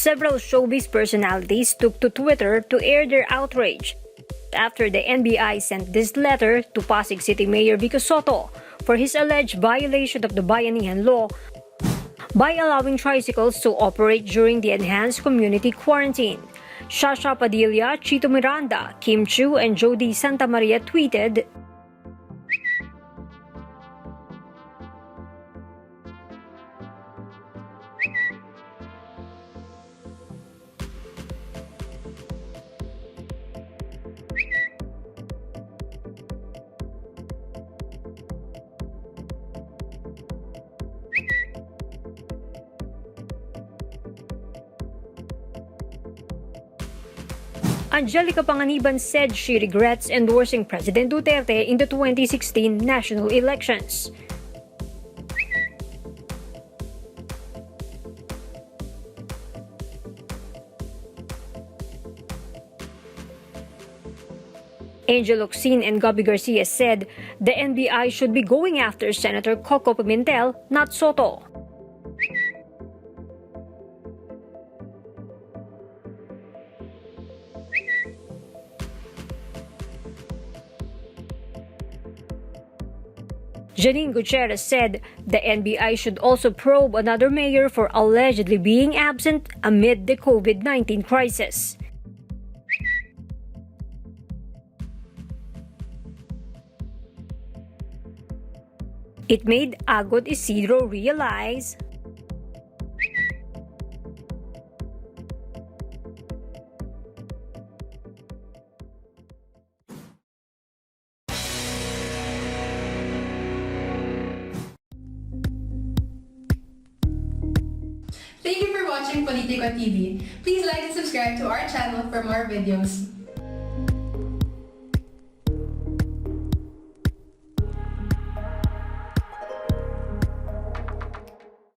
Several showbiz personalities took to Twitter to air their outrage after the NBI sent this letter to Pasig City Mayor Vico Sotto for his alleged violation of the Bayanihan law by allowing tricycles to operate during the enhanced community quarantine. Shasha Padilla, Chito Miranda, Chiu, and Jody Santa Maria tweeted, Angelica Panganiban said she regrets endorsing President Duterte in the 2016 national elections. Locsin and Gabbi Garcia said the NBI should be going after Senator Koko Pimentel, not Sotto. Janine Gutierrez said the NBI should also probe another mayor for allegedly being absent amid the COVID-19 crisis. It made Agod Isidro realize Thank you for watching Politiko TV. Please like and subscribe to our channel for more videos.